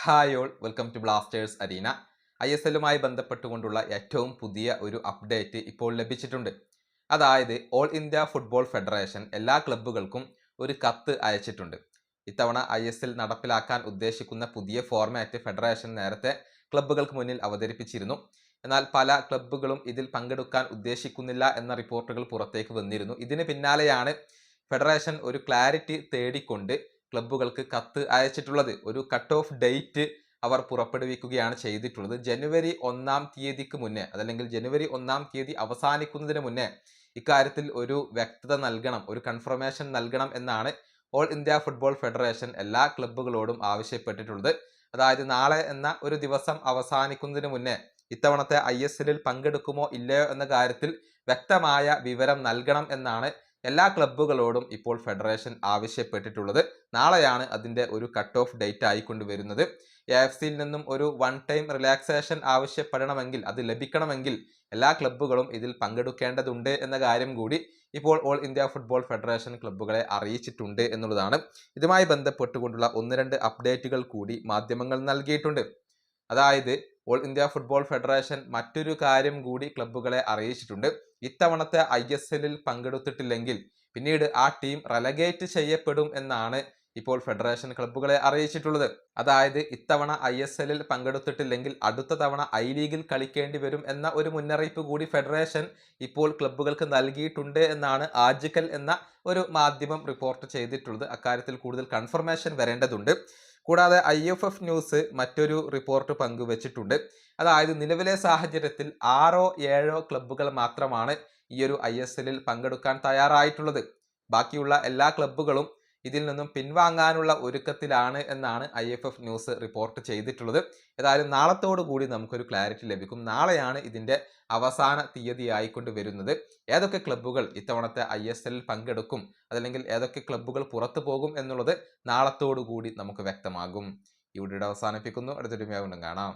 Hi all welcome to Blasters arena. ISLുമായി ബന്ധപ്പെട്ടുകൊണ്ടുള്ള ഏറ്റവും പുതിയ ഒരു അപ്ഡേറ്റ് ഇപ്പോൾ ലഭിച്ചിട്ടുണ്ട്. അതായത് ഓൾ ഇന്ത്യ ഫുട്ബോൾ ഫെഡറേഷൻ എല്ലാ ക്ലബ്ബുകൾക്കും ഒരു കത്ത് അയച്ചിട്ടുണ്ട്. ഇത്തവണ ISL നടപ്പിലാക്കാൻ ഉദ്ദേശിക്കുന്ന പുതിയ ഫോർമാറ്റ് ഫെഡറേഷൻ നേരത്തെ ക്ലബ്ബുകൾക്ക് മുന്നിൽ അവതരിപ്പിച്ചിരുന്നു. എന്നാൽ പല ക്ലബ്ബുകളും ഇതിൽ പങ്കെടുക്കാൻ ഉദ്ദേശിക്കുന്നില്ല എന്ന റിപ്പോർട്ടുകൾ പുറത്തേക്ക് വന്നിരുന്നു. ഇതിന് പിന്നാലെയാണ് ഫെഡറേഷൻ ഒരു ക്ലാരിറ്റി തേടിക്കൊണ്ട് ക്ലബ്ബുകൾക്ക് കത്ത് അയച്ചിട്ടുള്ളത്. ഒരു കട്ട് ഓഫ് ഡേറ്റ് അവർ പുറപ്പെടുവിക്കുകയാണ് ചെയ്തിട്ടുള്ളത്. ജനുവരി 1-ാം തീയതിക്ക് മുന്നേ, അതല്ലെങ്കിൽ ജനുവരി 1-ാം തീയതി അവസാനിക്കുന്നതിന് മുന്നേ ഇക്കാര്യത്തിൽ ഒരു വ്യക്തത നൽകണം, ഒരു കൺഫർമേഷൻ നൽകണം എന്നാണ് ഓൾ ഇന്ത്യ ഫുട്ബോൾ ഫെഡറേഷൻ എല്ലാ ക്ലബ്ബുകളോടും ആവശ്യപ്പെട്ടിട്ടുള്ളത്. അതായത് നാളെ എന്ന ഒരു ദിവസം അവസാനിക്കുന്നതിന് മുന്നേ ഇത്തവണത്തെ ISLിൽ പങ്കെടുക്കുമോ ഇല്ലയോ എന്ന കാര്യത്തിൽ വ്യക്തമായ വിവരം നൽകണം എന്നാണ് എല്ലാ ക്ലബ്ബുകളോടും ഇപ്പോൾ ഫെഡറേഷൻ ആവശ്യപ്പെട്ടിട്ടുള്ളത്. നാളെയാണ് അതിൻ്റെ ഒരു കട്ട് ഓഫ് ഡേറ്റ് ആയിക്കൊണ്ട് വരുന്നത്. AFCയിൽ നിന്നും ഒരു വൺ ടൈം റിലാക്സേഷൻ ആവശ്യപ്പെടണമെങ്കിൽ, അത് ലഭിക്കണമെങ്കിൽ എല്ലാ ക്ലബ്ബുകളും ഇതിൽ പങ്കെടുക്കേണ്ടതുണ്ട് എന്ന കാര്യം കൂടി ഇപ്പോൾ ഓൾ ഇന്ത്യ ഫുട്ബോൾ ഫെഡറേഷൻ ക്ലബ്ബുകളെ അറിയിച്ചിട്ടുണ്ട് എന്നുള്ളതാണ്. ഇതുമായി ബന്ധപ്പെട്ടുകൊണ്ടുള്ള 1-2 അപ്ഡേറ്റുകൾ കൂടി മാധ്യമങ്ങൾ നൽകിയിട്ടുണ്ട്. അതായത് ഓൾ ഇന്ത്യ ഫുട്ബോൾ ഫെഡറേഷൻ മറ്റൊരു കാര്യം കൂടി ക്ലബ്ബുകളെ അറിയിച്ചിട്ടുണ്ട്. ഇത്തവണത്തെ ISLിൽ പങ്കെടുത്തിട്ടില്ലെങ്കിൽ പിന്നീട് ആ ടീം റെലഗേറ്റ് ചെയ്യപ്പെടും എന്നാണ് ഇപ്പോൾ ഫെഡറേഷൻ ക്ലബ്ബുകളെ അറിയിച്ചിട്ടുള്ളത്. അതായത് ഇത്തവണ ISLിൽ പങ്കെടുത്തിട്ടില്ലെങ്കിൽ അടുത്ത തവണ ലീഗിൽ കളിക്കേണ്ടി വരും എന്ന ഒരു മുന്നറിയിപ്പ് കൂടി ഫെഡറേഷൻ ഇപ്പോൾ ക്ലബ്ബുകൾക്ക് നൽകിയിട്ടുണ്ട് എന്നാണ് ആജ്കൽ എന്ന ഒരു മാധ്യമം റിപ്പോർട്ട് ചെയ്തിട്ടുള്ളത്. അക്കാര്യത്തിൽ കൂടുതൽ കൺഫർമേഷൻ വരേണ്ടതുണ്ട്. കൂടാതെ IFF ന്യൂസ് മറ്റൊരു റിപ്പോർട്ട് പങ്കുവച്ചിട്ടുണ്ട്. അതായത് നിലവിലെ സാഹചര്യത്തിൽ 6-7 ക്ലബ്ബുകൾ മാത്രമാണ് ഈ ഒരു ISLിൽ പങ്കെടുക്കാൻ തയ്യാറായിട്ടുള്ളത്. ബാക്കിയുള്ള എല്ലാ ക്ലബ്ബുകളും ഇതിൽ നിന്നും പിൻവാങ്ങാനുള്ള ഒരുക്കത്തിലാണ് എന്നാണ് IFF ന്യൂസ് റിപ്പോർട്ട് ചെയ്തിട്ടുള്ളത്. ഏതായാലും നാളത്തോടു കൂടി നമുക്കൊരു ക്ലാരിറ്റി ലഭിക്കും. നാളെയാണ് ഇതിൻ്റെ അവസാന തീയതി ആയിക്കൊണ്ട് വരുന്നത്. ഏതൊക്കെ ക്ലബ്ബുകൾ ഇത്തവണത്തെ ISLിൽ പങ്കെടുക്കും, അതല്ലെങ്കിൽ ഏതൊക്കെ ക്ലബ്ബുകൾ പുറത്തു പോകും എന്നുള്ളത് നാളത്തോടു കൂടി നമുക്ക് വ്യക്തമാകും. ഈ വീഡിയോ അവസാനിപ്പിക്കുന്നു. അടുത്തൊരു വീഡിയോ കാണാം.